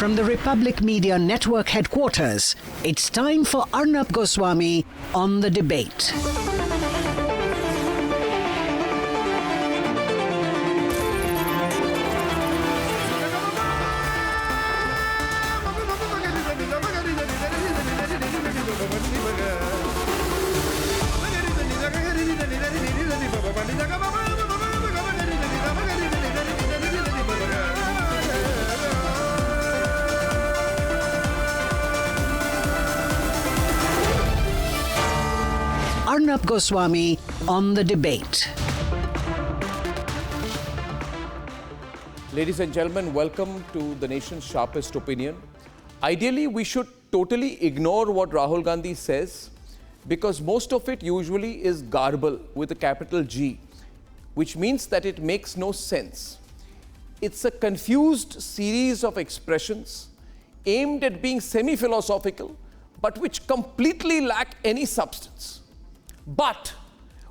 From the Republic Media Network headquarters, it's time for Arnab Goswami on the debate. Arnab Goswami on the debate. Ladies and gentlemen, welcome to the nation's sharpest opinion. Ideally, we should totally ignore what Rahul Gandhi says because most of it usually is garble with a capital G, which means that it makes no sense. It's a confused series of expressions aimed at being semi-philosophical, but which completely lack any substance. But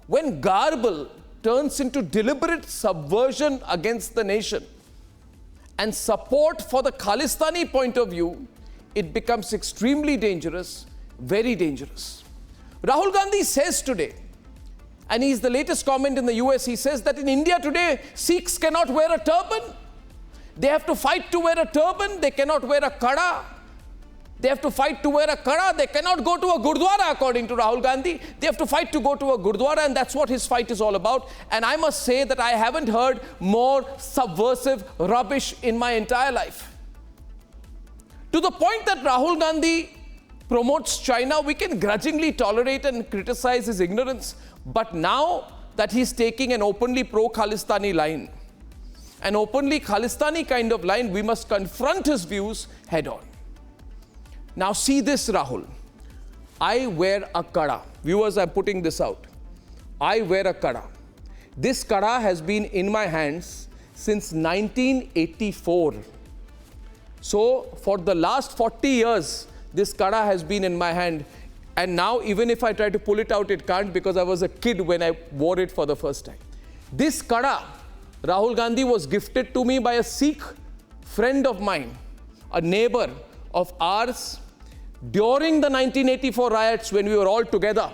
when garble turns into deliberate subversion against the nation and support for the Khalistani point of view, it becomes extremely dangerous, very dangerous. Rahul Gandhi says today, and he's the latest comment in the US, he says that in India today, Sikhs cannot wear a turban. They have to fight to wear a turban. They cannot wear a kada. They have to fight to wear a kada. They cannot go to a Gurudwara, according to Rahul Gandhi. They have to fight to go to a Gurudwara, and that's what his fight is all about. And I must say that I haven't heard more subversive rubbish in my entire life. To the point that Rahul Gandhi promotes China, we can grudgingly tolerate and criticize his ignorance. But now that he's taking an openly pro-Khalistani line, an openly Khalistani kind of line, we must confront his views head on. Now see this, Rahul. I wear a kada. Viewers, I'm putting this out. I wear a kada. This kada has been in my hands since 1984. So for the last 40 years, this kada has been in my hand. And now even if I try to pull it out, it can't because I was a kid when I wore it for the first time. This kada, Rahul Gandhi, was gifted to me by a Sikh friend of mine, a neighbor of ours, during the 1984 riots when we were all together.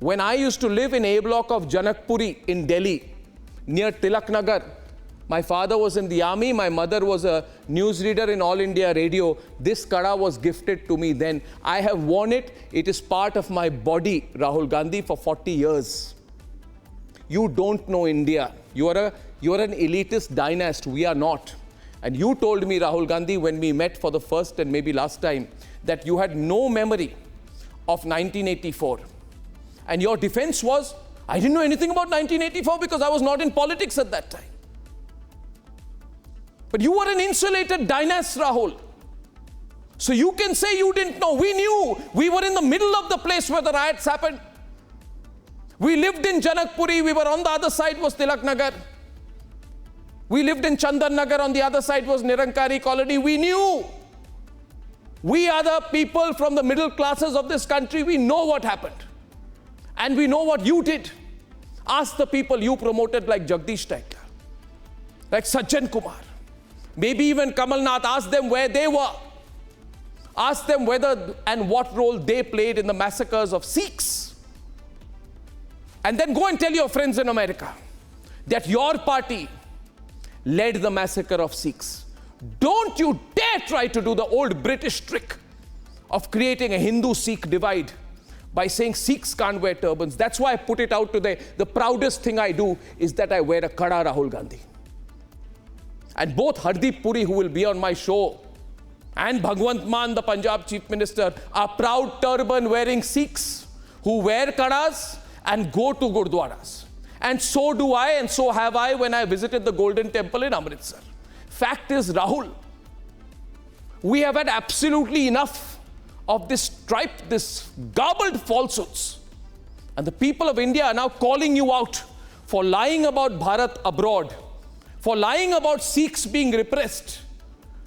When I used to live in A block of Janakpuri in Delhi, near Tilak Nagar. My father was in the army, my mother was a newsreader in All India Radio. This kada was gifted to me then. I have worn it. It is part of my body, Rahul Gandhi, for 40 years. You don't know India. You are an elitist dynast. We are not. And you told me, Rahul Gandhi, when we met for the first and maybe last time, that you had no memory of 1984. And your defense was, I didn't know anything about 1984 because I was not in politics at that time. But you were an insulated dynast, Rahul. So you can say you didn't know. We knew. We were in the middle of the place where the riots happened. We lived in Janakpuri. We were on the other side was Tilak Nagar. We lived in Chandan Nagar, on the other side was Nirankari colony. We knew. We are the people from the middle classes of this country. We know what happened. And we know what you did. Ask the people you promoted like Jagdish Thakur, like Sajjan Kumar, maybe even Kamal Nath. Ask them where they were. Ask them whether and what role they played in the massacres of Sikhs. And then go and tell your friends in America that your party led the massacre of Sikhs. Don't you dare try to do the old British trick of creating a Hindu-Sikh divide by saying Sikhs can't wear turbans. That's why I put it out today. The proudest thing I do is that I wear a kada, Rahul Gandhi. And both Hardeep Puri, who will be on my show, and Bhagwant Mann, the Punjab Chief Minister, are proud turban-wearing Sikhs who wear kadas and go to Gurudwaras. And so do I, and so have I when I visited the Golden Temple in Amritsar. Fact is, Rahul, we have had absolutely enough of this tripe, this garbled falsehoods. And the people of India are now calling you out for lying about Bharat abroad, for lying about Sikhs being repressed,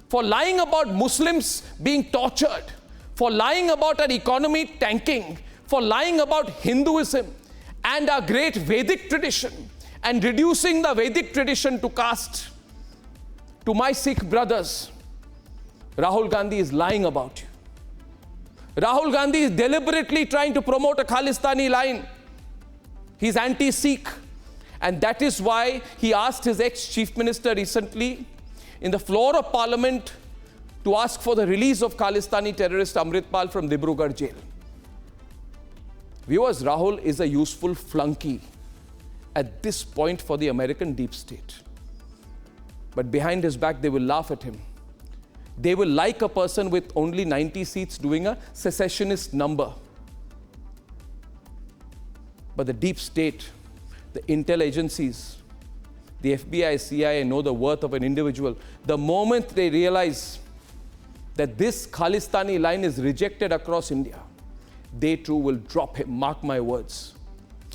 for lying about Muslims being tortured, for lying about our economy tanking, for lying about Hinduism and our great Vedic tradition and reducing the Vedic tradition to caste. To my Sikh brothers, Rahul Gandhi is lying about you. Rahul Gandhi is deliberately trying to promote a Khalistani line. He's anti-Sikh. And that is why he asked his ex-chief minister recently in the floor of parliament to ask for the release of Khalistani terrorist Amritpal from Dibrugarh jail. Viewers, Rahul is a useful flunky at this point for the American deep state. But behind his back, they will laugh at him. They will like a person with only 90 seats doing a secessionist number. But the deep state, the intel agencies, the FBI, CIA know the worth of an individual. The moment they realize that this Khalistani line is rejected across India, they too will drop him, mark my words.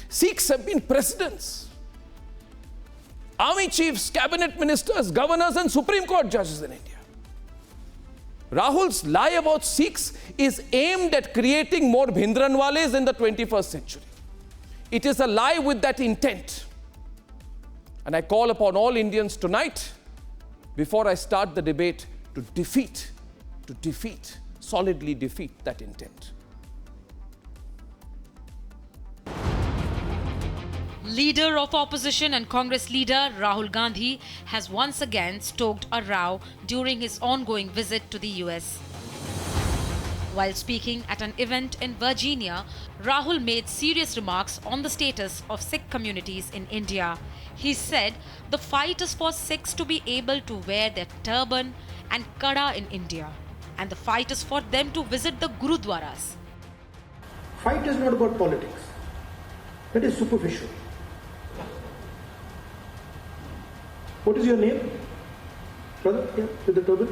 Sikhs have been presidents, army chiefs, cabinet ministers, governors and Supreme Court judges in India. Rahul's lie about Sikhs is aimed at creating more Bhindranwales in the 21st century. It is a lie with that intent. And I call upon all Indians tonight, before I start the debate, to solidly defeat that intent. Leader of opposition and Congress leader Rahul Gandhi has once again stoked a row during his ongoing visit to the US. While speaking at an event in Virginia, Rahul made serious remarks on the status of Sikh communities in India. He said the fight is for Sikhs to be able to wear their turban and kada in India, and the fight is for them to visit the Gurudwaras. Fight is not about politics. That is superficial. What is your name? Brother, yeah, with the turban?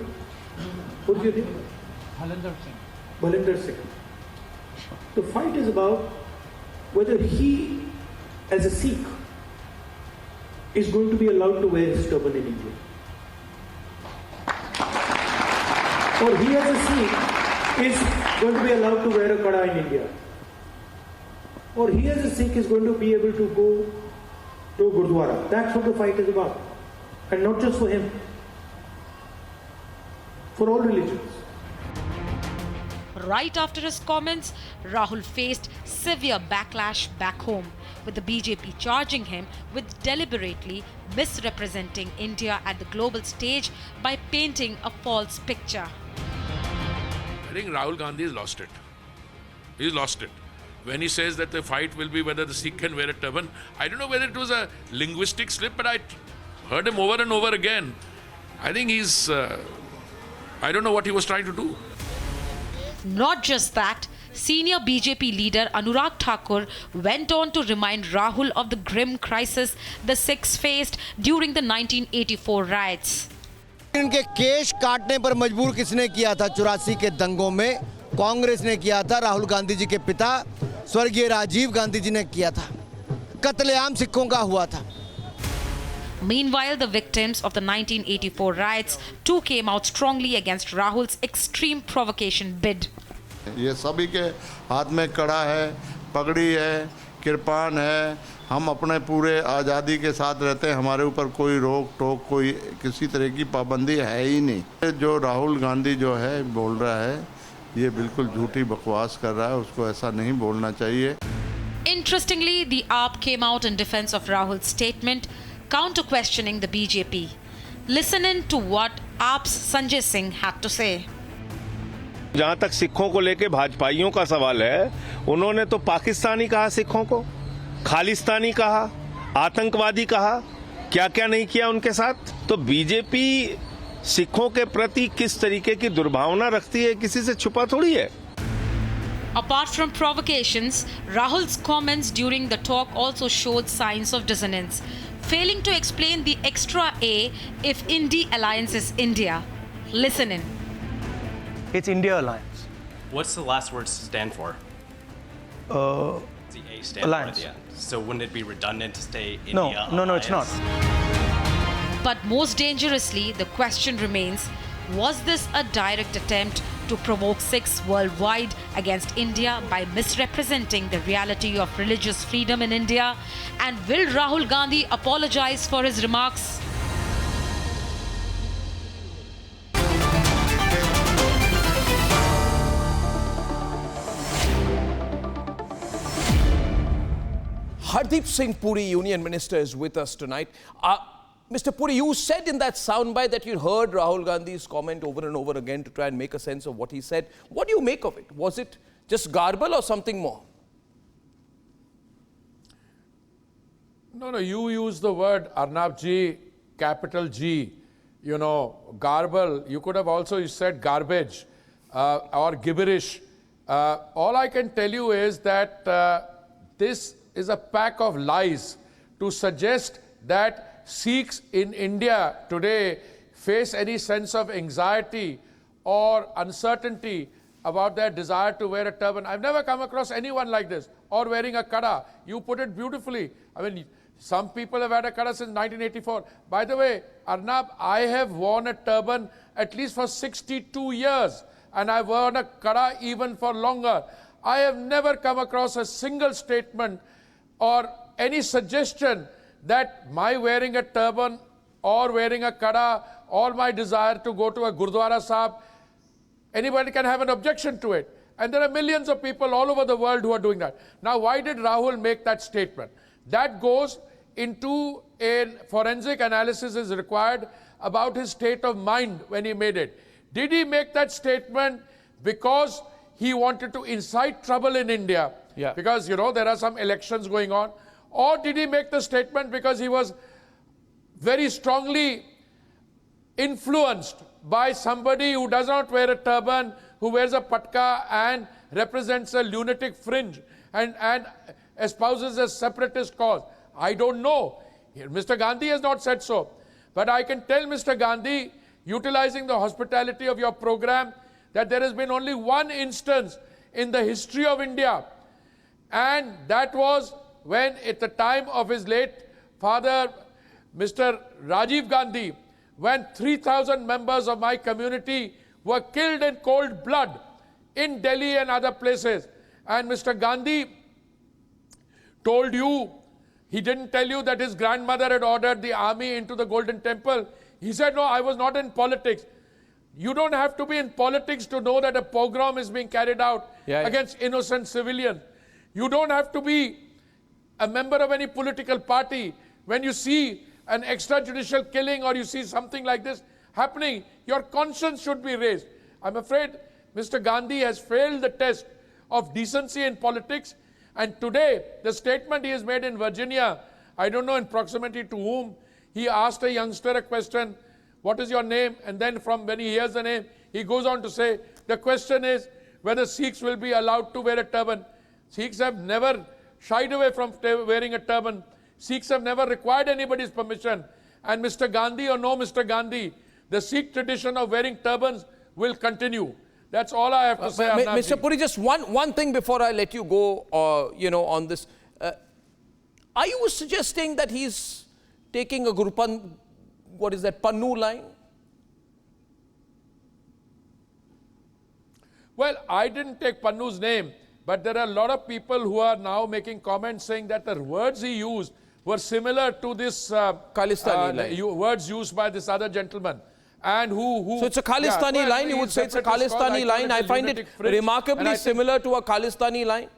What is your name? Balinder Singh. The fight is about whether he, as a Sikh, is going to be allowed to wear his turban in India. Or he, as a Sikh, is going to be allowed to wear a kada in India. Or he, as a Sikh, is going to be able to go to Gurudwara. That's what the fight is about. And not just for him, for all religions. Right after his comments, Rahul faced severe backlash back home, with the BJP charging him with deliberately misrepresenting India at the global stage by painting a false picture. I think Rahul Gandhi has lost it. He's lost it. When he says that the fight will be whether the Sikh can wear a turban, I don't know whether it was a linguistic slip, but I heard him over and over again. I think he's, I don't know what he was trying to do. Not just that, senior BJP leader Anurag Thakur went on to remind Rahul of the grim crisis the Sikhs faced during the 1984 riots. इनके केश काटने पर मजबूर किसने किया था 84 के दंगों में? कांग्रेस ने किया था, राहुल गांधी जी के पिता स्वर्गीय राजीव गांधी जी ने किया था. कत्लेआम सिखों का हुआ था. Meanwhile, the victims of the 1984 riots too came out strongly against Rahul's extreme provocation bid. ये सभी के हाथ में कड़ा है, पगड़ी है, कृपान है. हम अपने पूरे आज़ादी के साथ रहते हैं. हमारे ऊपर कोई रोक टोक, कोई किसी तरह की पाबंदी है ही नहीं. जो राहुल गांधी जो है बोल रहा है, ये बिल्कुल झूठी बकवास कर रहा है. उसको ऐसा नहीं बोलना चाहिए. Interestingly, the AAP came out in defense of Rahul's statement, counter-questioning the BJP. Listen in to what AAP's Sanjay Singh had to say. जहां तक सिखों को लेके भाजपाइयों का सवाल है, उन्होंने तो पाकिस्तानी कहा, सिखों को खालिस्तानी कहा, आतंकवादी कहा, क्या क्या नहीं किया उनके साथ. तो बीजेपी सिखों के प्रति किस तरीके की दुर्भावना रखती है, किसी से छुपा थोड़ी है. Apart from provocations, Rahul's comments during the talk also showed signs of dissonance, failing to explain the extra A if Indy alliance is India. Listen in. It's India Alliance. What's the last word stand for? The A stand Alliance. for at the end. So wouldn't it be redundant to say India No, it's not. But most dangerously, the question remains, was this a direct attempt to provoke Sikhs worldwide against India by misrepresenting the reality of religious freedom in India? And will Rahul Gandhi apologize for his remarks? Hardeep Singh Puri, Union Minister, is with us tonight. Mr. Puri, you said in that soundbite that you heard Rahul Gandhi's comment over and over again to try and make a sense of what he said. What do you make of it? Was it just garble or something more? No, you use the word Arnab ji, capital G, you know, garble. You could have also said garbage or gibberish. All I can tell you is that this is a pack of lies to suggest that Sikhs in India today face any sense of anxiety or uncertainty about their desire to wear a turban. I've never come across anyone like this, or wearing a kada. You put it beautifully. I mean, some people have had a kada since 1984. By the way, Arnab, I have worn a turban at least for 62 years, and I've worn a kada even for longer. I have never come across a single statement or any suggestion that my wearing a turban or wearing a kada or my desire to go to a Gurudwara Sahib, anybody can have an objection to it. And there are millions of people all over the world who are doing that. Now, why did Rahul make that statement? That goes into a forensic analysis is required about his state of mind when he made it. Did he make that statement because he wanted to incite trouble in India? Yeah. Because, you know, there are some elections going on. Or did he make the statement because he was very strongly influenced by somebody who does not wear a turban, who wears a patka and represents a lunatic fringe and espouses a separatist cause? I don't know. Mr. Gandhi has not said so. But I can tell Mr. Gandhi, utilizing the hospitality of your program, that there has been only one instance in the history of India, and that was when, at the time of his late father, Mr. Rajiv Gandhi, when 3,000 members of my community were killed in cold blood in Delhi and other places. And Mr. Gandhi told you, he didn't tell you that his grandmother had ordered the army into the Golden Temple. He said, no, I was not in politics. You don't have to be in politics to know that a pogrom is being carried out against innocent civilians. You don't have to be a member of any political party. When you see an extrajudicial killing or you see something like this happening, your conscience should be raised. I'm afraid Mr. Gandhi has failed the test of decency in politics. And today, the statement he has made in Virginia, I don't know in proximity to whom, he asked a youngster a question, what is your name? And then from when he hears the name, he goes on to say, the question is whether Sikhs will be allowed to wear a turban. Sikhs have never shied away from wearing a turban. Sikhs have never required anybody's permission. And Mr. Gandhi or no Mr. Gandhi, the Sikh tradition of wearing turbans will continue. That's all I have to say. Mr. Puri, just one thing before I let you go, you know, on this. Are you suggesting that he's taking a what is that, Pannu line? Well, I didn't take Pannu's name, but there are a lot of people who are now making comments saying that the words he used were similar to this Khalistani line. Words used by this other gentleman. And who so it's a Khalistani line, you would say it's a Khalistani line. I find it remarkably similar to a Khalistani line.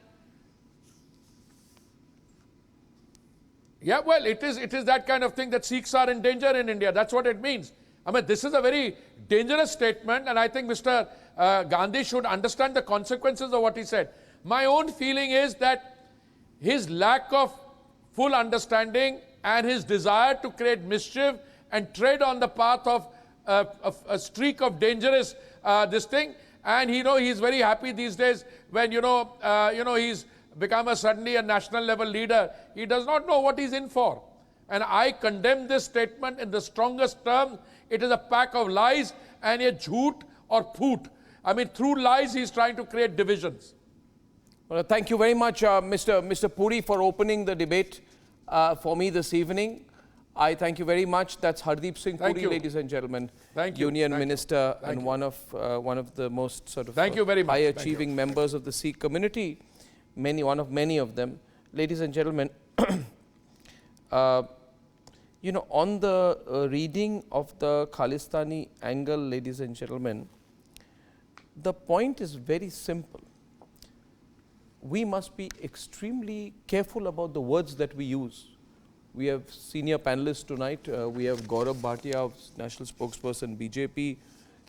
Yeah, well, it is that kind of thing that Sikhs are in danger in India. That's what it means. I mean, this is a very dangerous statement, and I think Mr. Gandhi should understand the consequences of what he said. My own feeling is that his lack of full understanding and his desire to create mischief and tread on the path of a streak of dangerous this thing, and he's very happy these days when he's become suddenly a national level leader. He does not know what he's in for, and I condemn this statement in the strongest terms. It is a pack of lies and a jhoot or poot. I mean, through lies he's trying to create divisions. Well, thank you very much, Mr. Puri, for opening the debate for me this evening. I thank you very much. That's Hardeep Singh Puri, ladies and gentlemen. Thank you. Union Minister and one of the most sort of high-achieving members of the Sikh community. One of many of them. Ladies and gentlemen, you know, on the reading of the Khalistani angle, ladies and gentlemen, the point is very simple. we must be extremely careful about the words that we use. We have senior panelists tonight. We have Gaurav Bhatia, National Spokesperson, BJP,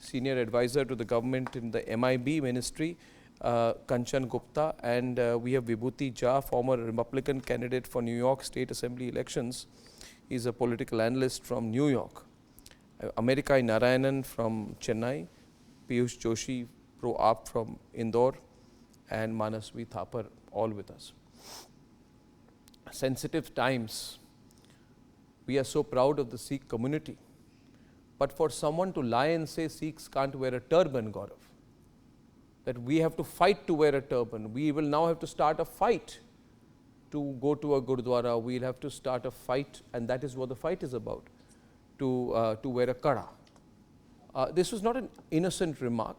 Senior Advisor to the government in the MIB Ministry, Kanchan Gupta, and we have Vibhuti Jha, former Republican candidate for New York State Assembly elections. He's a political analyst from New York. Amerikai Narayanan from Chennai, Piyush Joshi, Pro-Aap from Indore, and Manasvi Thapar, all with us. Sensitive times. We are so proud of the Sikh community. But for someone to lie and say Sikhs can't wear a turban, Gaurav, that we have to fight to wear a turban, we will now have to start a fight to go to a Gurudwara, we'll have to start a fight, and that is what the fight is about, to wear a kada. This was not an innocent remark.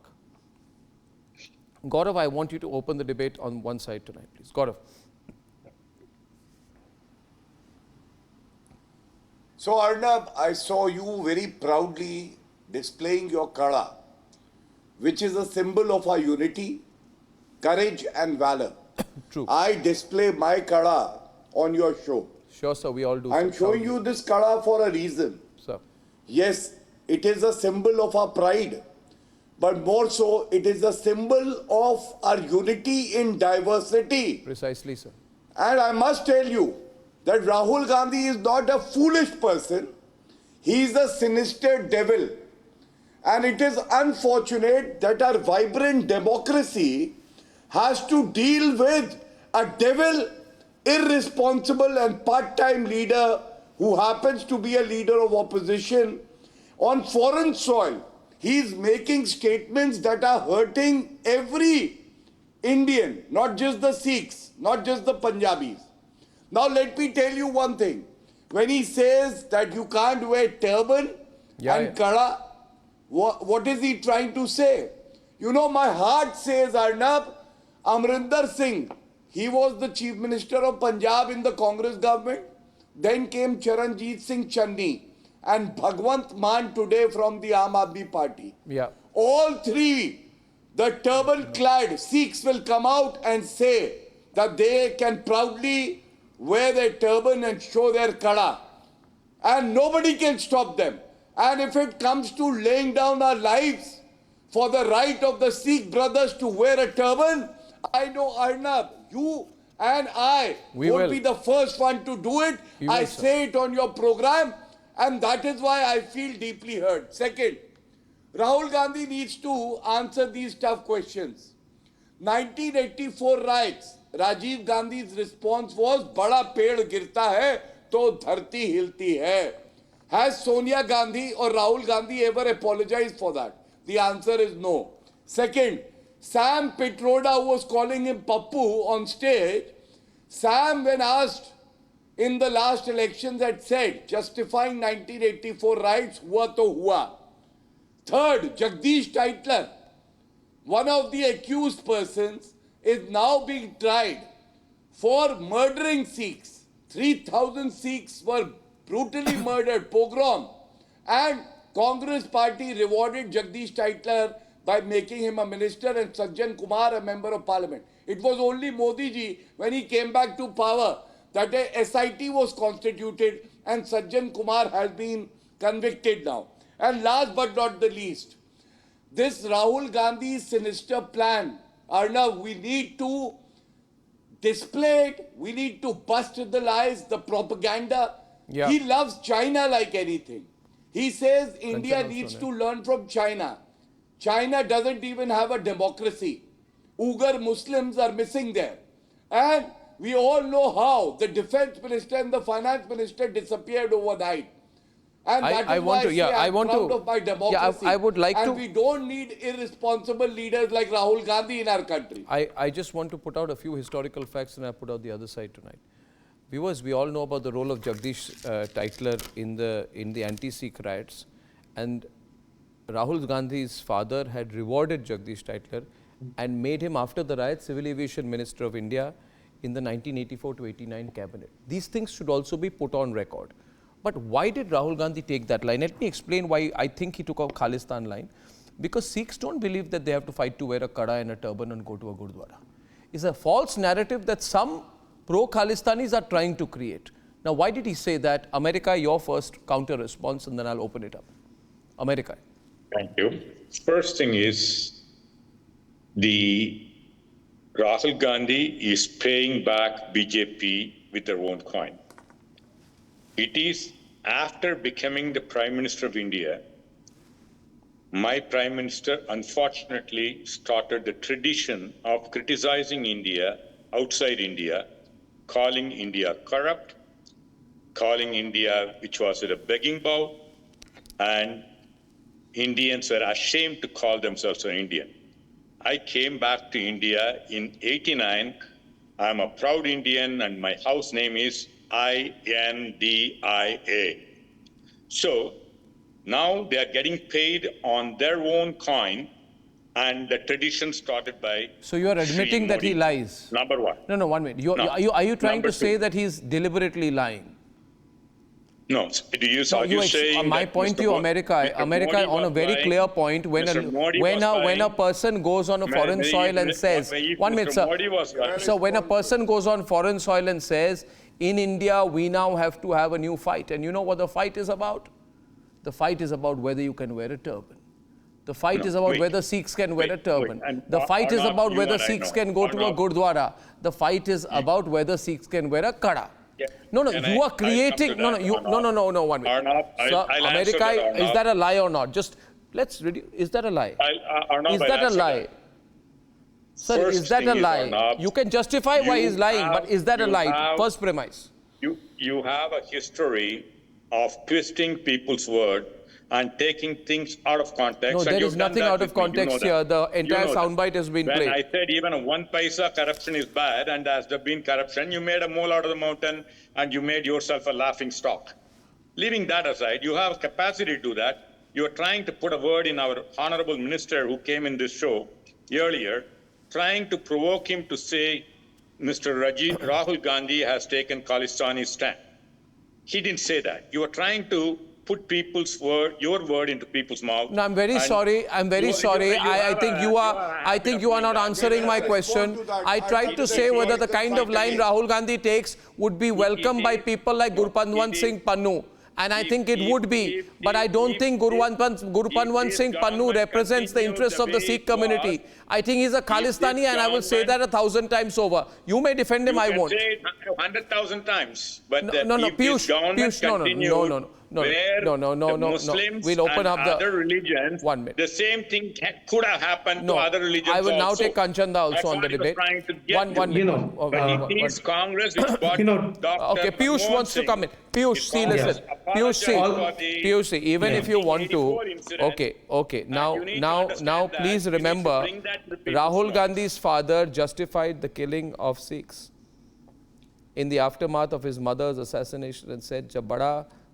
Gaurav, I want you to open the debate on one side tonight, please. Gaurav. So Arnab, I saw you very proudly displaying your kada, which is a symbol of our unity, courage and valor. True. I display my kada on your show. Sure, sir, we all do. I'm showing you this kada for a reason. Sir. Yes, it is a symbol of our pride, but more so, it is a symbol of our unity in diversity. Precisely, sir. And I must tell you that Rahul Gandhi is not a foolish person. He is a sinister devil. And it is unfortunate that our vibrant democracy has to deal with a devil, irresponsible and part-time leader who happens to be a leader of opposition on foreign soil. He is making statements that are hurting every Indian, not just the Sikhs, not just the Punjabis. Now let me tell you one thing. When he says that you can't wear turban and kada, what is he trying to say? You know, my heart says, Arnab, Amrinder Singh, he was the Chief Minister of Punjab in the Congress government. Then came Charanjit Singh Channi and Bhagwant Mann today from the Aam Aadmi Party. Yeah. All three, the turban-clad Sikhs will come out and say that they can proudly wear their turban and show their kada. And nobody can stop them. And if it comes to laying down our lives for the right of the Sikh brothers to wear a turban, I know, Arnab, you and I won't be the first one to do it. I say it on your program, and that is why I feel deeply hurt. Second, Rahul Gandhi needs to answer these tough questions. 1984 riots, Rajiv Gandhi's response was, "Bada ped girta hai, to dharti hilti hai." Has Sonia Gandhi or Rahul Gandhi ever apologized for that? The answer is no. Second, Sam Pitroda, who was calling him Pappu on stage, Sam, when asked in the last elections, had said, justifying 1984 riots, hua to hua. Third, Jagdish Titler, one of the accused persons, is now being tried for murdering Sikhs. 3,000 Sikhs were brutally murdered, pogrom. And Congress party rewarded Jagdish Titler by making him a minister and Sajjan Kumar a member of parliament. It was only Modi ji, when he came back to power, that a SIT was constituted and Sajjan Kumar has been convicted now. And last but not the least, this Rahul Gandhi's sinister plan, Arnab, we need to display it, we need to bust the lies, the propaganda. Yeah. He loves China like anything. He says India needs to learn from China. China doesn't even have a democracy. Uyghur Muslims are missing there. And we all know how the defense minister and the finance minister disappeared overnight. And that is why I'm proud of my democracy. I would like and we don't need irresponsible leaders like Rahul Gandhi in our country. I just want to put out a few historical facts, and I put out the other side tonight. Viewers, we all know about the role of Jagdish Titler in the Anti-Sikh Riots, and Rahul Gandhi's father had rewarded Jagdish Titler and made him, after the riot, Civil Aviation Minister of India in the 1984 to 89 cabinet. These things should also be put on record. But why did Rahul Gandhi take that line? Let me explain why I think he took a Khalistan line. Because Sikhs don't believe that they have to fight to wear a kada and a turban and go to a Gurudwara. is a false narrative that some pro-Khalistanis are trying to create. Now, why did he say that? America, your first counter response, and then I'll open it up. America. Thank you. First thing is, the Rahul Gandhi is paying back BJP with their own coin. It is after becoming the Prime Minister of India, my Prime Minister unfortunately started the tradition of criticizing India outside India, calling India corrupt, calling India, which was at a begging bowl, and Indians were ashamed to call themselves an Indian. I came back to India in '89. I'm a proud Indian and my house name is INDIA. So now they are getting paid on their own coin, and the tradition started by... So you are admitting that he lies? Number one. No, 1 minute. Are you trying to say that he's deliberately lying? No. My point to you, America on a very clear point, when a person goes on a foreign soil and says, 1 minute, sir. So when a person goes on foreign soil and says, in India, we now have to have a new fight. And you know what the fight is about? The fight is about whether you can wear a turban. The fight is about whether Sikhs can wear a turban. The fight is about whether Sikhs can go to a Gurudwara. The fight is about whether Sikhs can wear a kada. No, you are creating... No, 1 minute. Sir, America, is that a lie or not? Just, let's reduce... Is that a lie? Is that a lie? Sir, is that a lie? You can justify why he's lying, but is that a lie? First premise. You have a history of twisting people's word and taking things out of context. No, there is nothing out of context here. The entire soundbite has been played. When I said even 1 paisa corruption is bad, and as there been corruption, you made a mole out of the mountain and you made yourself a laughing stock. Leaving that aside, you have capacity to do that. You are trying to put a word in our honorable minister who came in this show earlier, trying to provoke him to say Mr. Rahul Gandhi has taken Khalistani stand. He didn't say that. You are trying to put your word into people's mouth. No, I'm very sorry. I think you are not answering my question. I tried to say whether the kind of line Rahul Gandhi takes would be welcomed by people like Gurudwara Singh Pannu. And I think it would be. But I don't think Gurudwara Singh Pannu represents the interests of the Sikh community. I think he's a Khalistani, and I will say that 1,000 times over. You may defend him, I won't. You can say it 100,000 times. But Piyush, no. We'll open up the other religions. 1 minute. The same thing could have happened to other religions. I will now take Kanchanda also on the debate. One minute. It is Congress which got Okay, Piyush wants to come in. Piyush, see, listen. Piyush, see, even if you want to. Okay. Now, please remember, Rahul Gandhi's father justified the killing of Sikhs in the aftermath of his mother's assassination and said,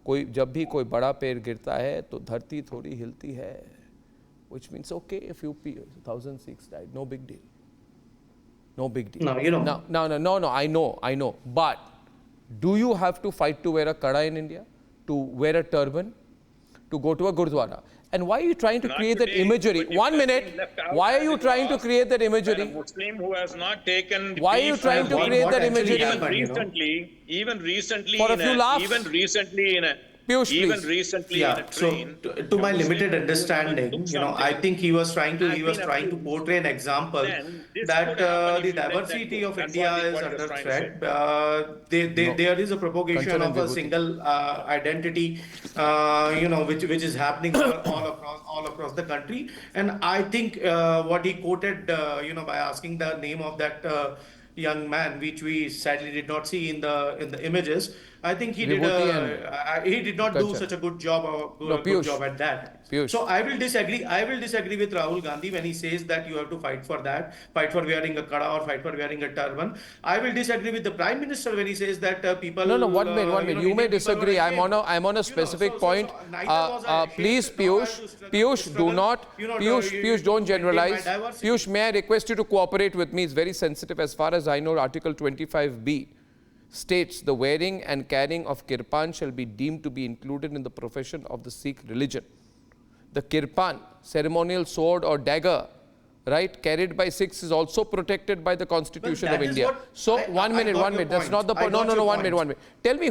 जब भी कोई बड़ा पेड़ गिरता है तो धरती थोड़ी हिलती है, which means okay if you 1,000 Sikhs died, no big deal. No, I know. But do you have to fight to wear a kada in India, to wear a turban, to go to a Gurudwara? And why are you trying to create that imagery? 1 minute. Why are you trying to create that imagery? A Muslim who has not taken... Why are you trying to create that imagery? Even recently for a few laughs. Even recently in a... Piyush, even recently in a train. So to my limited understanding, I think he was trying to portray an example that the diversity of India is under threat. There is a propagation of a single identity, which is happening all across the country. And I think what he quoted, by asking the name of that young man, which we sadly did not see in the images. I think he did not do such a good job at that. Piyush. So I will disagree with Rahul Gandhi when he says that you have to fight for wearing a kada or fight for wearing a turban. I will disagree with the Prime Minister when he says that people... No, 1 minute. You may disagree. I'm on a specific point. Please, Piyush, do not... Piyush, don't generalize. Piyush, may I request you to cooperate with me? It's very sensitive. As far as I know, Article 25B states the wearing and carrying of kirpan shall be deemed to be included in the profession of the Sikh religion. The kirpan, ceremonial sword or dagger, right, carried by Sikhs is also protected by the Constitution Well, of that is India. what So I one minute, got your that's point. not the I point. No, got no, no, your 1 minute, point. 1 minute. Tell me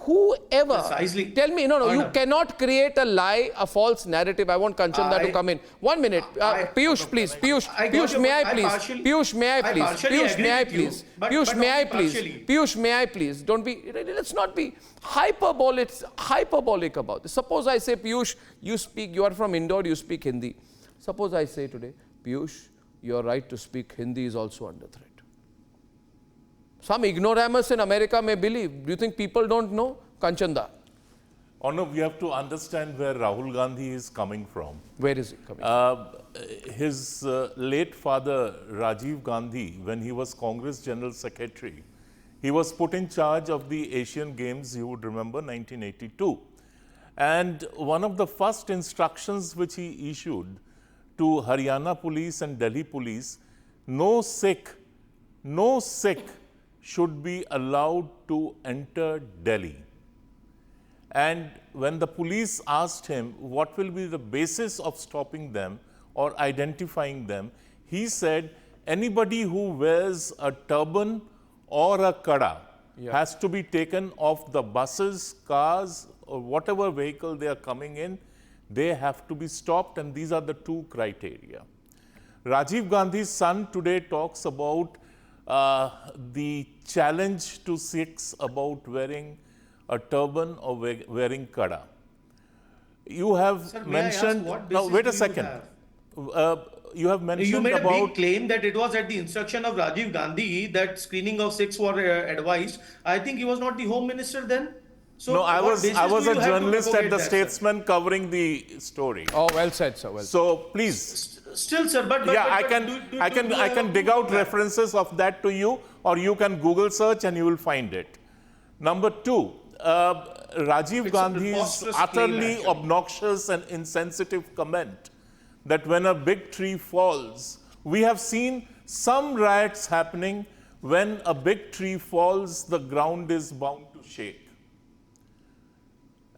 whoever, Precisely. tell me, no, you Arnab. cannot create a lie, a false narrative. I want Kanchanda to come in. 1 minute. Piyush, please. Piyush, may I please? Piyush, may I please? Piyush, may I please? Piyush, may I please? Piyush, may I please? Don't be, let's not be hyperbolic about this. Suppose I say, Piyush, you are from Indore, you speak Hindi. Suppose I say today, Piyush, your right to speak Hindi is also under threat. Some ignoramus in America may believe. Do you think people don't know? Kanchanda. Arnab, we have to understand where Rahul Gandhi is coming from. Where is he coming from? His late father, Rajiv Gandhi, when he was Congress General Secretary, he was put in charge of the Asian Games, you would remember, 1982. And one of the first instructions which he issued to Haryana police and Delhi police, no Sikh should be allowed to enter Delhi. And when the police asked him what will be the basis of stopping them or identifying them, he said anybody who wears a turban or a kada has to be taken off the buses, cars, or whatever vehicle they are coming in. They have to be stopped, and these are the two criteria. Rajiv Gandhi's son today talks about the challenge to Sikhs about wearing a turban or wearing kada. You have mentioned. Now, wait a second. You have mentioned You made about. a big claim that it was at the instruction of Rajiv Gandhi that screening of Sikhs were advised. I think he was not the Home Minister then. So No, I was a journalist at the Sir? Statesman covering the story. Oh, well said, sir. Well So please. Still, sir, but I can dig out references of that to you, or you can Google search and you will find it. Number two, Rajiv Gandhi's utterly obnoxious and insensitive comment that when a big tree falls, we have seen some riots happening. When a big tree falls, the ground is bound to shake.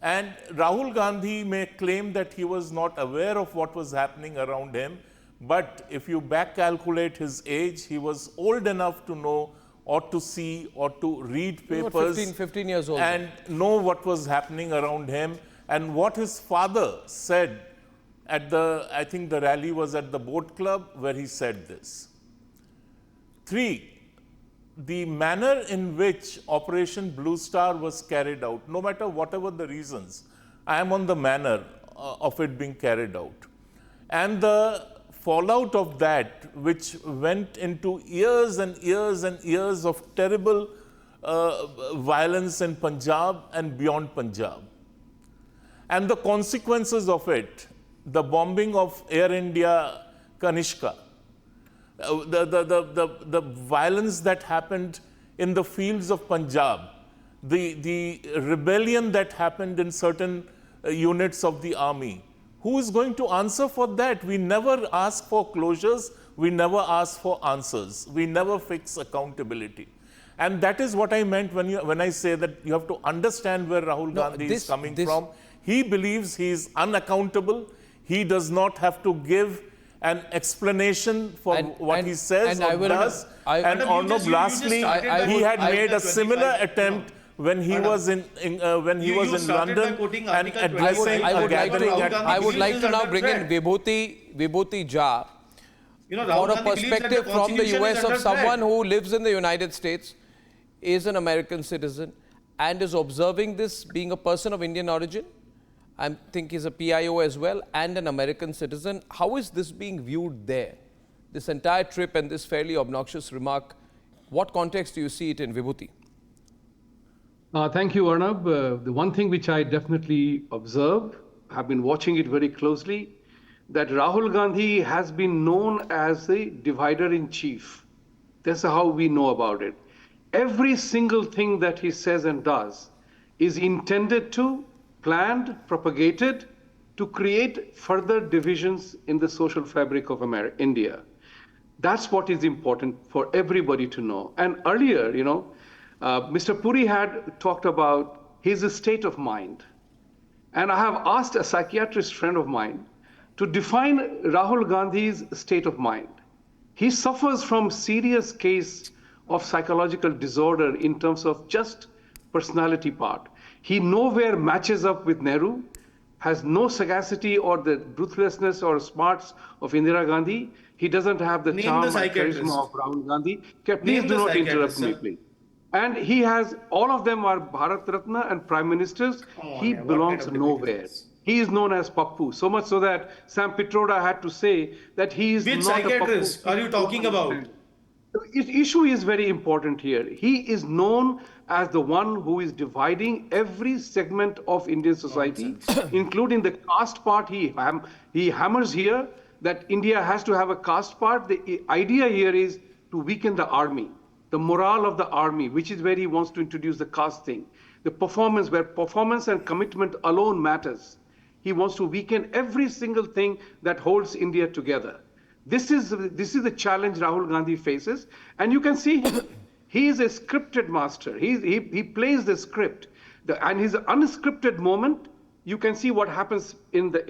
And Rahul Gandhi may claim that he was not aware of what was happening around him, but if you back calculate his age, he was old enough to know or to see or to read papers 15 years old. and know what was happening around him. And what his father said at I think the rally was at the boat club where he said this. 3, the manner in which Operation Blue Star was carried out, no matter whatever the reasons, I am on the manner of it being carried out. And the fallout of that, which went into years and years and years of terrible violence in Punjab and beyond Punjab. And the consequences of it, the bombing of Air India Kanishka, the violence that happened in the fields of Punjab, the rebellion that happened in certain units of the army. Who is going to answer for that? We never ask for closures. We never ask for answers. We never fix accountability. And that is what I meant when I say that you have to understand where Rahul Gandhi is coming from. He believes he is unaccountable. He does not have to give an explanation for what he says or does. And Arnab, lastly, he had made a similar attempt when he was in London and addressing a gathering. I would like to now bring in Vibhuti Jha for a perspective from the US of someone who lives in the United States, is an American citizen, and is observing this, being a person of Indian origin. I think he's a PIO as well and an American citizen. How is this being viewed there? This entire trip and this fairly obnoxious remark, what context do you see it in, Vibhuti? Thank you, Arnab. The one thing which I definitely observe, have been watching it very closely, that Rahul Gandhi has been known as the divider in chief. That's how we know about it. Every single thing that he says and does is intended to, planned, propagated to create further divisions in the social fabric of India. That's what is important for everybody to know. And earlier, Mr. Puri had talked about his state of mind. And I have asked a psychiatrist friend of mine to define Rahul Gandhi's state of mind. He suffers from serious case of psychological disorder in terms of just personality part. He nowhere matches up with Nehru, has no sagacity or the ruthlessness or smarts of Indira Gandhi. He doesn't have the charm and charisma of Rahul Gandhi. Okay, please do not interrupt me, please. And he has, all of them are Bharat Ratna and prime ministers. He belongs nowhere. He is known as Pappu, so much so that Sam Pitroda had to say that he is Which not a Pappu. Which psychiatrist are you talking about? The issue is very important here. He is known as the one who is dividing every segment of Indian society, including the caste part. He hammers here that India has to have a caste part. The idea here is to weaken the army, the morale of the army, which is where he wants to introduce the caste thing. The performance, where performance and commitment alone matters. He wants to weaken every single thing that holds India together. This is the challenge Rahul Gandhi faces, and you can see he is a scripted master. He plays the script, and his unscripted moment. You can see what happens in the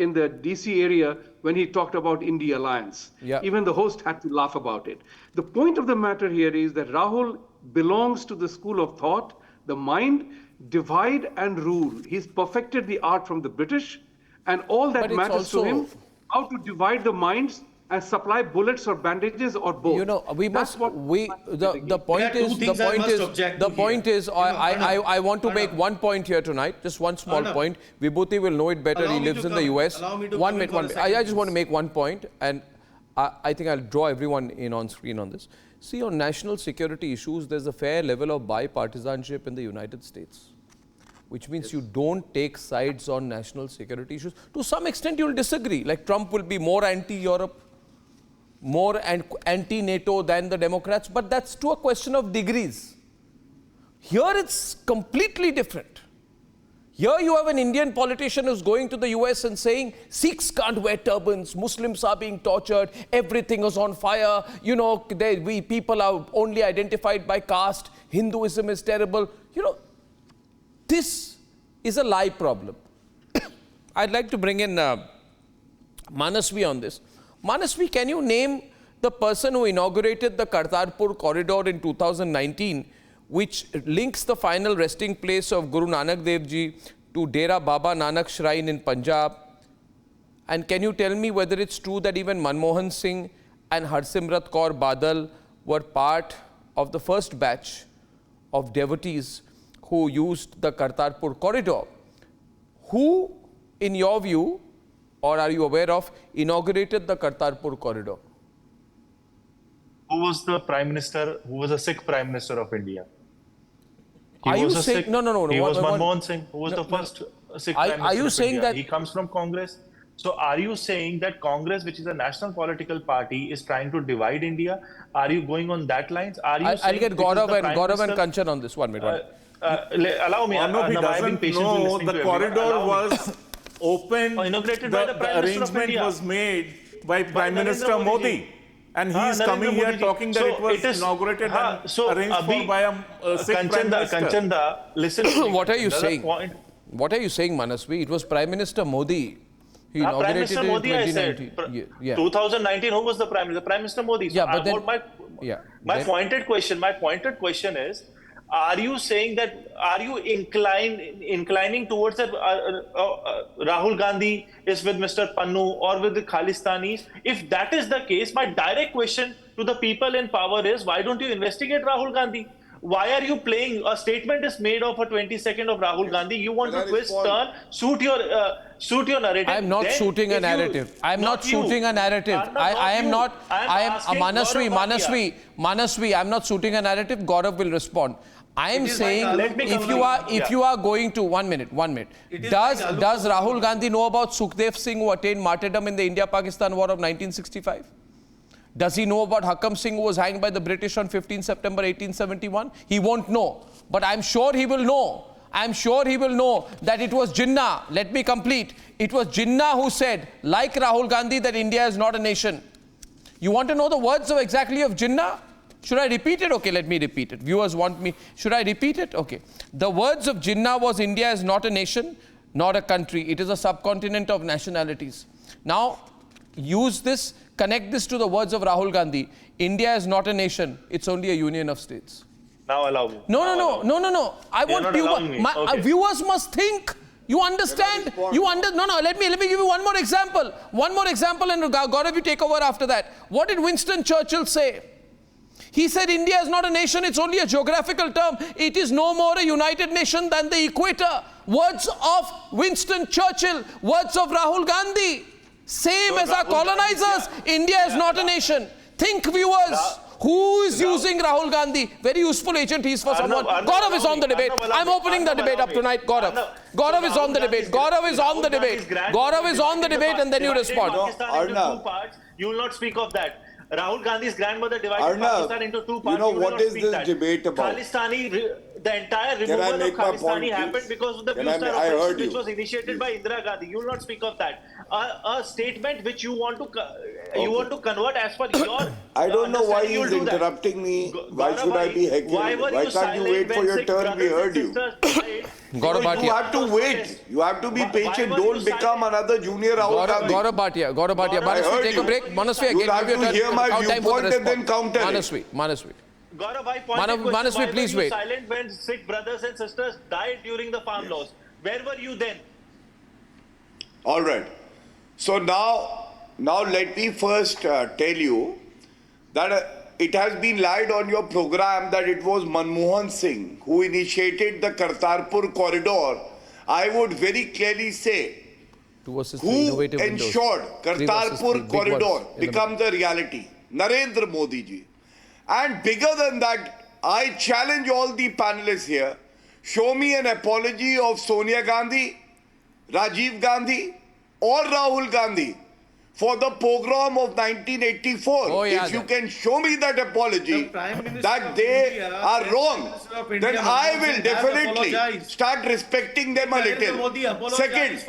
DC area when he talked about India alliance. Yeah. Even the host had to laugh about it. The point of the matter here is that Rahul belongs to the school of thought, the mind, divide and rule. He's perfected the art from the British, and all that matters to him, how to divide the minds and supply bullets or bandages or both. You know, we must. The point is. I want to make one point here tonight. Just one small point. Vibhuti will know it better. He lives in the US. 1 minute. I just want to make one point, and I think I'll draw everyone in on screen on this. See, on national security issues, there's a fair level of bipartisanship in the United States, which means you don't take sides on national security issues. To some extent, you'll disagree. Like Trump will be more anti-Europe, more anti-NATO than the Democrats, but that's to a question of degrees. Here it's completely different. Here you have an Indian politician who's going to the US and saying, Sikhs can't wear turbans, Muslims are being tortured, everything is on fire, you know, people are only identified by caste, Hinduism is terrible. You know, this is a lie problem. I'd like to bring in Manasvi on this. Manasvi, can you name the person who inaugurated the Kartarpur corridor in 2019, which links the final resting place of Guru Nanak Dev Ji to Dera Baba Nanak Shrine in Punjab? And can you tell me whether it's true that even Manmohan Singh and Harsimrat Kaur Badal were part of the first batch of devotees who used the Kartarpur corridor? Who, in your view, or are you aware of, inaugurated the Kartarpur corridor? Who was the Prime Minister, who was a Sikh Prime Minister of India? Are you saying, no. He was Manmohan Singh, who was the first Sikh Prime Minister Are you saying that he comes from Congress? So are you saying that Congress, which is a national political party, is trying to divide India? Are you going on that lines? Are you I'll get Gaurav and Kanchan on this. 1 minute. Allow me. Arnab, he doesn't know the corridor was opened, inaugurated by the Prime Minister of arrangement India. was made by Prime Minister Modi. And he is coming here talking that it was inaugurated and arranged for by a Sikh Prime Minister. Kanchanda, listen. What are you saying? What are you saying, Manasvi? It was Prime Minister Modi. He inaugurated it in 2019. Yeah. 2019, who was the Prime Minister? Prime Minister Modi. So my pointed question is, are you saying that, are you inclining towards that Rahul Gandhi is with Mr. Pannu or with the Khalistanis? If that is the case, my direct question to the people in power is, why don't you investigate Rahul Gandhi? Why are you playing? A statement is made of a 22nd of Rahul Gandhi. You want to twist, turn, suit your narrative. I am not shooting a narrative. I am not shooting a narrative. I am not. Manasvi. I am not shooting a narrative. Gaurav will respond. I am saying, if you are going to 1 minute. Does Rahul Gandhi know about Sukhdev Singh, who attained martyrdom in the India-Pakistan War of 1965? Does he know about Hakam Singh, who was hanged by the British on 15 September 1871? He won't know, but I'm sure he will know. I'm sure he will know that it was Jinnah. Let me complete. It was Jinnah who said, like Rahul Gandhi, that India is not a nation. You want to know the words of Jinnah? Should I repeat it? Okay, let me repeat it. Viewers want me. Should I repeat it? Okay. The words of Jinnah was, India is not a nation, not a country. It is a subcontinent of nationalities. Now, use this, connect this to the words of Rahul Gandhi. India is not a nation, it's only a union of states. Now allow me. No. I want viewers must think. You understand? Let me give you one more example. And Gaurav, you take over after that. What did Winston Churchill say? He said India is not a nation, it's only a geographical term. It is no more a united nation than the equator. Words of Winston Churchill, words of Rahul Gandhi. Same as our colonizers, India is not a nation. Think, viewers. Who is using Rahul Gandhi? Very useful agent he is for someone. Gaurav is on the debate. I'm opening the debate up tonight. Gaurav is on the debate. Gaurav is on the debate. Gaurav is on the debate and then you respond. You will not speak of that. Rahul Gandhi's grandmother divided Pakistan into two parts. You know what is this debate about? The entire removal of Khalistani happened because of the Blue Star operation, which was initiated by Indira Gandhi. You will not speak of that. A statement which you want to convert as per your. I don't know why he's interrupting me. Why should I be heckling? Why can't you wait for your turn? We heard you. You have to wait. You have to be patient. Don't become another junior Rahul Gandhi. Gaurav Bhatia. Manasvi, take a break. Manasvi, you have to hear my viewpoint and then counter it. Manasvi. Gaurav, I pointed Manasvi, please wait. Silent when Sikh brothers and sisters died during the farm laws. Where were you then? All right. So now let me first tell you that it has been lied on your program that it was Manmohan Singh who initiated the Kartarpur corridor. I would very clearly say who ensured Kartarpur corridor becomes a reality. Narendra Modi ji. And bigger than that, I challenge all the panelists here, show me an apology of Sonia Gandhi, Rajiv Gandhi or Rahul Gandhi for the pogrom of 1984. If you can show me that apology, that they are wrong, then I will definitely start respecting them a little. Second,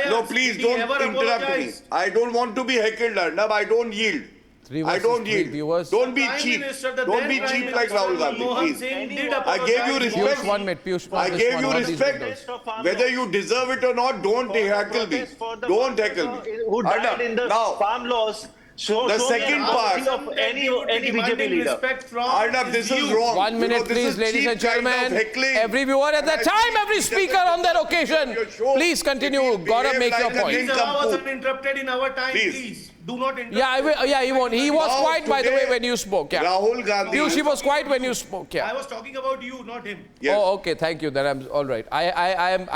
no, please don't interrupt me. I don't want to be heckled, Arnab. I don't yield. I don't yield. Viewers. Don't be cheap. Don't be cheap like Rahul Gandhi, please. I gave you respect. I gave you respect. Whether you deserve it or not, don't heckle me. Don't heckle me. Who died in the farm laws? The second part of any BJP leader. Arnab, this is wrong. 1 minute, please, ladies and gentlemen. Every viewer at that time, every speaker on that occasion. Please continue. Gaurav, make your point. was uninterrupted in our time, please. Do not interrupt. He won't. He was quiet, by the way, when you spoke. Rahul Gandhi. Piyush, he was quiet when you spoke. I was talking about you, not him. Yes. Oh, okay. Thank you. Then I'm all right. I'm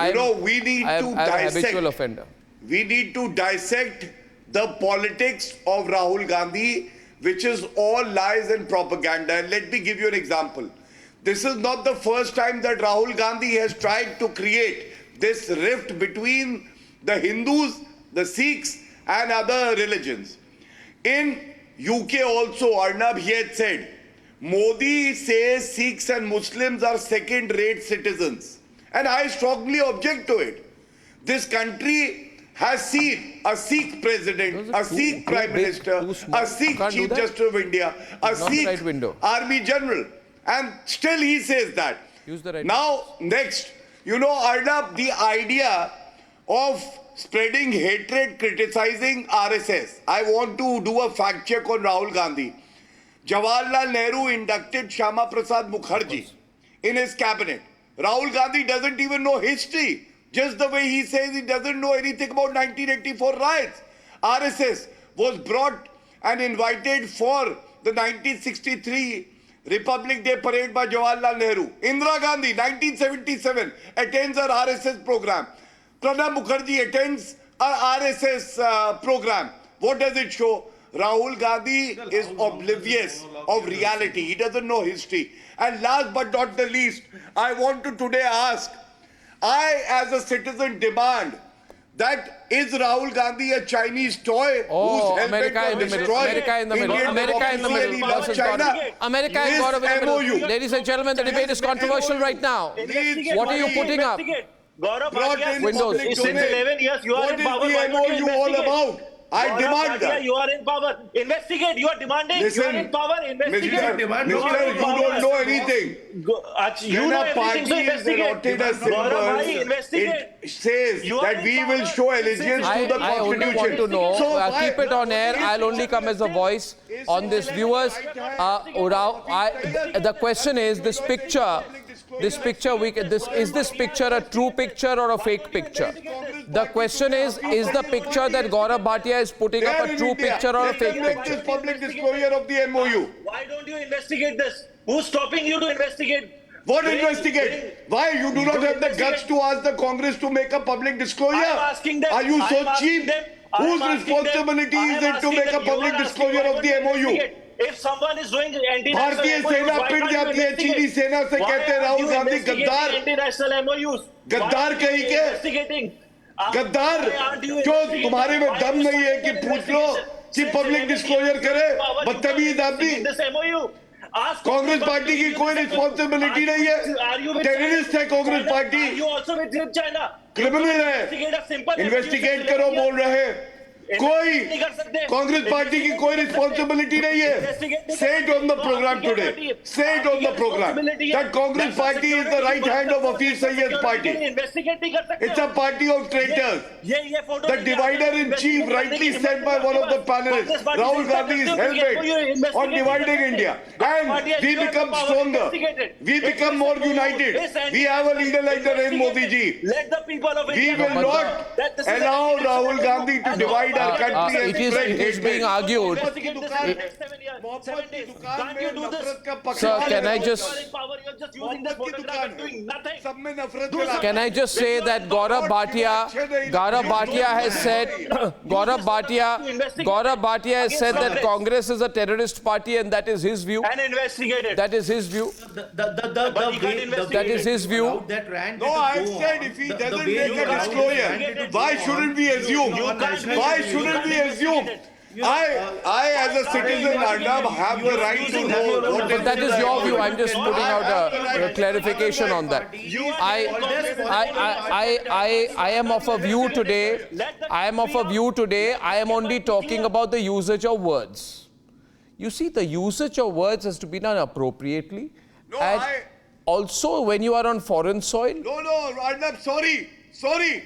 we need to dissect. I'm a habitual offender. We need to dissect the politics of Rahul Gandhi, which is all lies and propaganda. And let me give you an example. This is not the first time that Rahul Gandhi has tried to create this rift between the Hindus, the Sikhs, and other religions. In UK also, Arnab, he had said, Modi says Sikhs and Muslims are second-rate citizens. And I strongly object to it. This country has seen a Sikh president, a Sikh prime minister, a Sikh chief justice of India, a Sikh army general. And still he says that. Now, next, Arnab, the idea of spreading hatred, criticizing RSS. I want to do a fact check on Rahul Gandhi. Jawaharlal Nehru inducted Shyama Prasad Mukherjee in his cabinet. Rahul Gandhi doesn't even know history. Just the way he says he doesn't know anything about 1984 riots. RSS was brought and invited for the 1963 Republic Day parade by Jawaharlal Nehru. Indira Gandhi, 1977, attends her RSS program. Pranab Mukherjee attends a RSS program. What does it show? Rahul Gandhi is oblivious of reality. He doesn't know history. And last but not the least, I want to today ask, I as a citizen demand that is Rahul Gandhi a Chinese toy whose helmet will destroy Indian democracy versus China? America is got a MOU. Ladies and gentlemen, the debate is controversial right now. What are you putting up? Gaurav, Windows. Since 11 years, you are in power. What is the MOU all about? I demand that. You are in power. Investigate. You are demanding. Listen, you are in power. Investigate. Mister, you don't know anything. You when know a party everything, so is adopted as investigate. it says that we will show allegiance to the I only Constitution. want to know, So keep it on air, I'll only come as a voice on this. Viewers, the question is, this picture, is this picture a true picture or a fake picture? The question is the picture that Gaurav Bhatia is putting up a true picture or a fake picture? Let public disclosure of the MOU. Why don't you investigate this? Who's stopping you to investigate? What investigate? Why? You do not have the guts to ask the Congress to make a public disclosure? I'm asking them. Are you so cheap? Whose asking responsibility them, is it to make a public disclosure of the MOU? If someone is doing भारतीय सेना पिट जाती है चीनी सेना से कहते हैं राहुल गांधी गद्दार international MOUs? गद्दार कहीं के गद्दार जो तुम्हारे में दम नहीं है कि पूछ लो कि पब्लिक डिस्क्लोजर करे बदतमीज आदमी कांग्रेस पार्टी की कोई रिस्पॉन्सिबिलिटी नहीं है टेररिस्ट है कांग्रेस पार्टी क्रिमिनल है इन्वेस्टिगेट करो बोल रहे हैं कोई कांग्रेस पार्टी की कोई रिस्पॉन्सिबिलिटी नहीं है say it on the program today say it on the program that Congress party is the right hand of Hafiz Saeed party it's a party of traitors the divider in chief rightly said by one of the panelist Rahul Gandhi is helped on dividing India and we become stronger we become more united we have a leader like Narendra Modi ji we will not allow Rahul Gandhi to divide it is being argued. Sir, can I just say that Gaurav Bhatia has said that Congress is a terrorist party, and that is his view. And investigated. That is his view. That is his view. No, I said if he doesn't make a disclosure, why shouldn't we assume? Why shouldn't we assume? I as a citizen, Arnab, have the right to know what is. But that is your view. I'm just putting out a clarification on that. I am of a view today. I am only talking about the usage of words. You see, the usage of words has to be done appropriately. No, also, when you are on foreign soil. No, Arnab, sorry.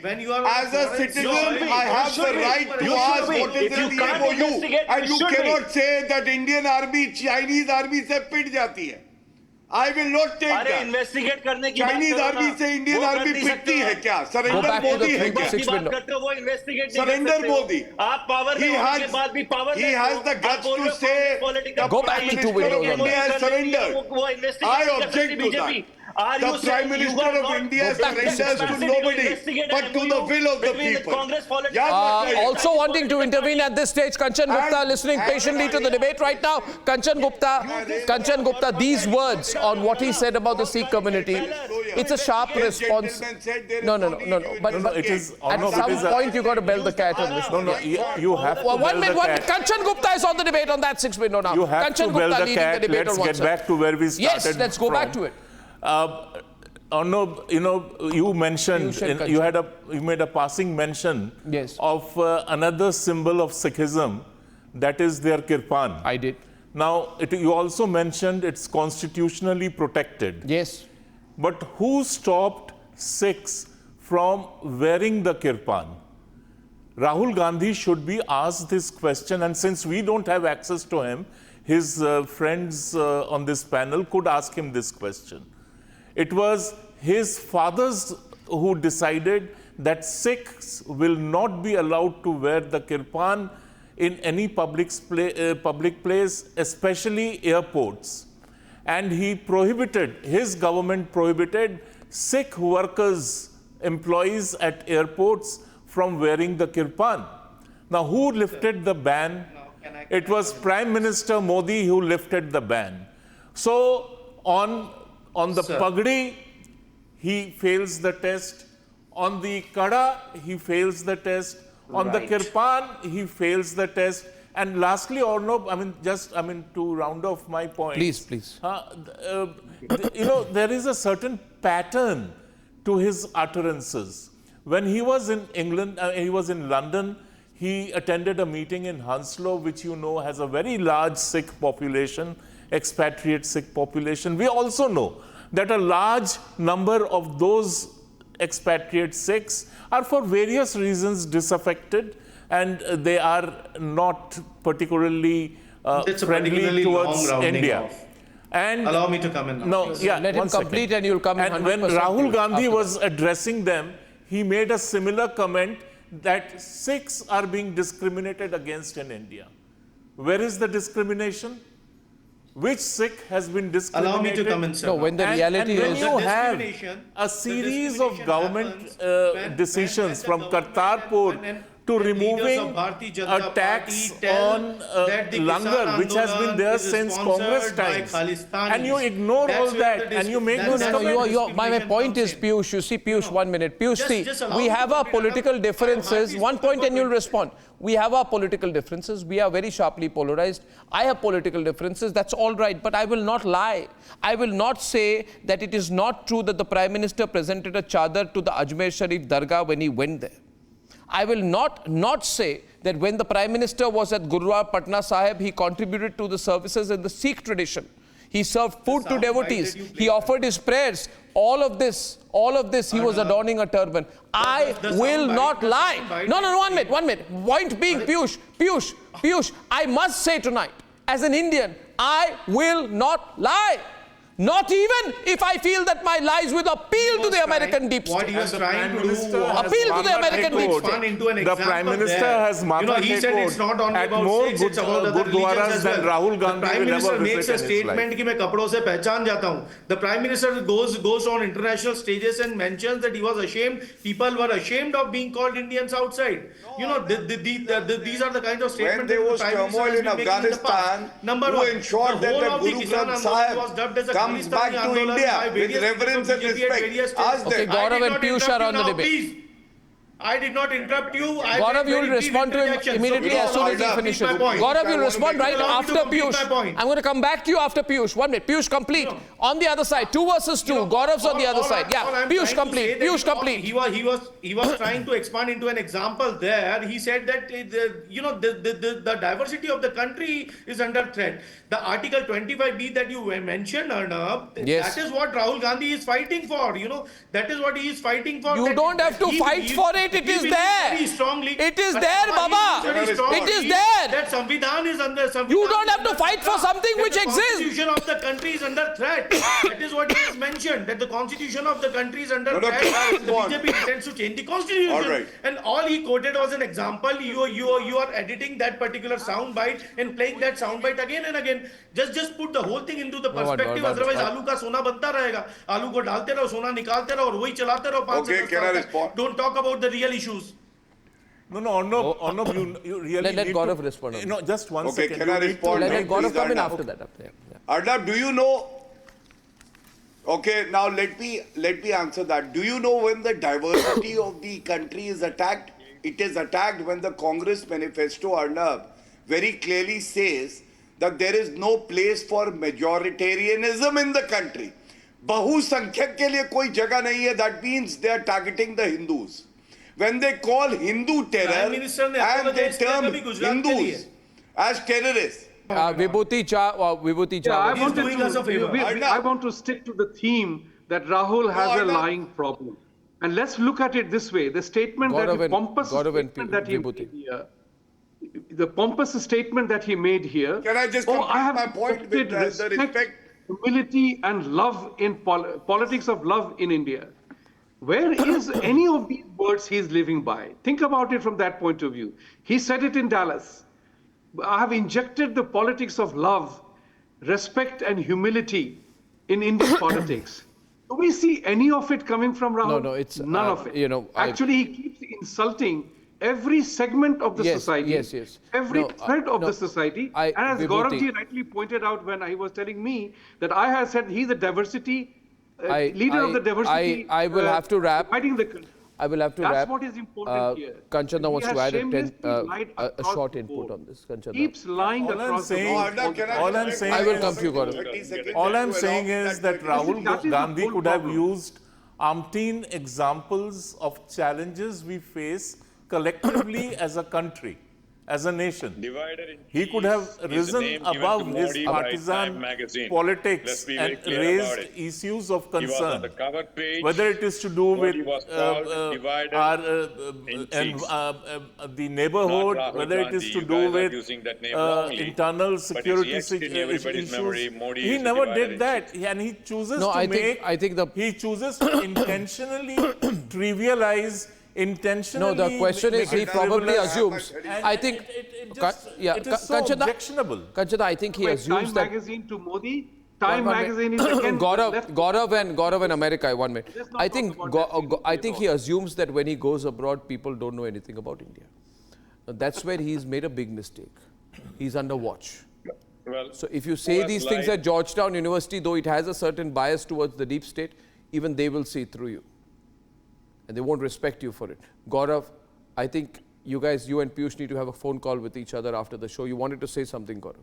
When you are as a citizen, I have the right to ask what is in the MOU. And you cannot say that Indian army, Chinese army से पिट जाती है. I will not take that. Investigate करने की Chinese army से Indian army पिटती है क्या? Surrender Modi है क्या? Surrender Modi. आप पावर में होने के बाद भी power He has the guts to say the Prime Minister of India has surrendered. I object to that. The Prime Minister of India surrenders to nobody but to the will of the people. Also wanting to intervene at this stage, Kanchan Gupta, listening patiently to the debate right now. Kanchan Gupta, these words on what he said about the Sikh community, it's a sharp response. No. But it is, at some point you got to bell the cat on this. No, you have to bell the cat. Kanchan Gupta is on the debate on that 6 minutes now. You have Kanchan to bell Gupta the cat. Let's get back to where we started. Yes, let's go back to it. Arnab, you mentioned, you made a passing mention of another symbol of Sikhism, that is their kirpan. I did. Now, you also mentioned it's constitutionally protected. Yes. But who stopped Sikhs from wearing the kirpan? Rahul Gandhi should be asked this question, and since we don't have access to him, his friends on this panel could ask him this question. It was his fathers who decided that Sikhs will not be allowed to wear the kirpan in any public place, especially airports. And his government prohibited Sikh workers, employees at airports from wearing the kirpan. Now, who lifted the ban? It was Prime Minister Modi who lifted the ban. So, on the pagdi, he fails the test. On the kada, he fails the test. On the kirpan, he fails the test. And lastly, Arnab, to round off my point. Please. There is a certain pattern to his utterances. When he was in England, he was in London, He attended a meeting in Hounslow, which you know has a very large Sikh population, expatriate Sikh population. We also know that a large number of those expatriate Sikhs are for various reasons disaffected, and they are not particularly friendly towards India. And allow me to come in now. No, yeah, let him complete and you'll come in. And when Rahul Gandhi was addressing them, he made a similar comment that Sikhs are being discriminated against in India. Where is the discrimination? Which Sikh has been discriminated? Allow me to come in, sir. No, when the reality and when is... you have a series of government decisions from Kartarpur to removing a tax on langar, which has been there since Congress times, and you ignore all that and you make this comment. My point is, Piyush, you see, Piyush, 1 minute. Piyush, see, we have our political differences. One point and you'll respond. We have our political differences. We are very sharply polarized. I have political differences. That's all right. But I will not lie. I will not say that it is not true that the Prime Minister presented a chadar to the Ajmer Sharif Dargah when he went there. I will not say that when the Prime Minister was at Gurudwara Patna Sahib, he contributed to the services in the Sikh tradition. He served food to devotees. He offered his prayers. All of this, he was adorning a turban. I will not lie. No, 1 minute. Point being, Piyush, I must say tonight, as an Indian, I will not lie. Not even if I feel that my lies will appeal to the American deep state. What he was trying to do was appeal to the American deep state. The Prime Minister has marked he said it's not only about Sikhs, it's about other religions as well. Rahul Gandhi the Prime Minister makes a statement कि मैं कपड़ों से पहचान जाता हूँ. The Prime Minister goes on international stages and mentions that he was ashamed. People were ashamed of being called Indians outside. You know, these are the kinds of statements when there was turmoil in Afghanistan, who ensured that the Guru Granth Sahib comes back to India with reverence and respect. Ask them. Okay, Gaurav and Piyush are on the debate. I did not interrupt you. Gaurav, you will respond to him immediately as soon as he finishes. Gaurav, you will respond right after Piyush. I'm going to come back to you after Piyush. 1 minute. Piyush, complete. On the other side, 2 versus 2. Gaurav's on the other side. Yeah, Piyush, complete. Piyush, complete. He was trying to expand into an example there. He said that the diversity of the country is under threat. The Article 25B that you mentioned, Arnab, yes. That is what Rahul Gandhi is fighting for. You know, that is what he is fighting for. You don't have to fight for it. It is there. It is there, Baba. It is there. That Samvidhan is under. You don't have to fight for something which exists. The constitution of the country is under threat. That is what he has mentioned. That the constitution of the country is under threat. The BJP intends to change the constitution. All right. And all he quoted was an example. You are editing that particular sound bite and playing that sound bite again and again. Just put the whole thing into the perspective. Otherwise, आलू का सोना बनता रहेगा. आलू को डालते रहो, सोना निकालते रहो और वही चलाते रहो. Okay, can I respond? Don't talk about the real issues. No, Arnab, you really let Gaurav respond. No, just 1 second. Okay, can I respond? Let Gaurav come in after that. Arnab, do you know? Okay, now let me answer that. Do you know when the diversity of the country is attacked? It is attacked when the Congress manifesto, Arnab, very clearly says that there is no place for majoritarianism in the country. बहुसंख्यक के लिए कोई जगह नहीं है. That means they are targeting the Hindus. When they call Hindu terror and they term Hindus as terrorists. Vibhuti Cha. I want to stick to the theme that Rahul has a lying problem. And let's look at it this way. The statement the pompous statement that he made here. Can I just complete my point with the respect? Humility and love in politics of love in India. Where is any of these words he is living by? Think about it from that point of view. He said it in Dallas. I have injected the politics of love, respect and humility in Indian politics. Do we see any of it coming from Rahul? No, it's none of it. Actually, he keeps insulting every segment of the society, every thread of the society. And as Gauravji rightly pointed out when he was telling me that I have said he's a diversity leader of the diversity. I will have to wrap. Fighting the country. I will have to That's wrap. what is important here. Kanchana wants to add a short input on this. Kanchana. Keeps lying across the board. I will come to you, Gaurav. All I'm saying is that Rahul Gandhi could have used umpteen examples of challenges we face collectively as a country, as a nation. He could have risen above his partisan politics and raised issues of concern, whether it is to do with the neighborhood, whether it is to do with internal security issues. He never did that, and he chooses he chooses to intentionally trivialize. No, the question is, he probably assumes. I think, it is so objectionable. Kanchana, I think he assumes Time that. magazine to Modi. Time magazine is again. Gaurav and America. 1 minute. I think he assumes that when he goes abroad, people don't know anything about India. Now, that's where he's made a big mistake. He's under watch. So if you say these things at Georgetown University, though it has a certain bias towards the deep state, even they will see through you. And they won't respect you for it. Gaurav, I think you and Piyush need to have a phone call with each other after the show. You wanted to say something, Gaurav.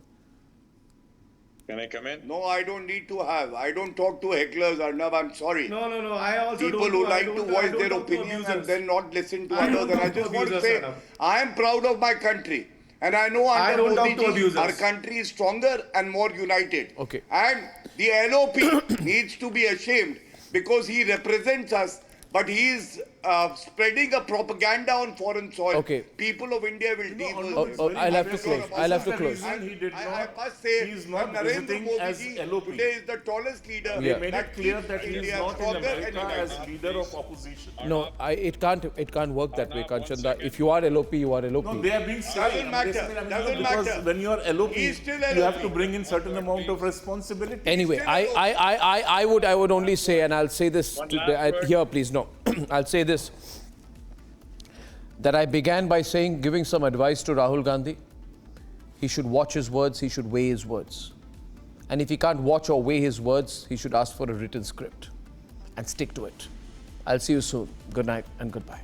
Can I come in? No, I don't need to have. I don't talk to hecklers, Arnab. I'm sorry. No. I also people who like to voice their opinions and then not listen to others. And I just want to say, I am proud of my country. And I know under Modi, our country is stronger and more united. Okay. And the LOP needs to be ashamed because he represents us. But he is spreading a propaganda on foreign soil. Okay. People of India will deal with this. I'll have to close. I'll have to close. I must say, he is not Narendra visiting as Modi LOP. today is the tallest leader. They made it clear that he is not in America as leader of opposition. No, it can't work that way, Kanchanda. If you are LOP, you are LOP. No, they have been saying. Doesn't matter. When you are LOP, He's still you have LOP. to bring in certain amount of responsibility. Anyway, I would only say, and I'll say this here, please, no. I'll say this, that I began by giving some advice to Rahul Gandhi. He should watch his words, he should weigh his words. And if he can't watch or weigh his words, he should ask for a written script and stick to it. I'll see you soon. Good night and goodbye.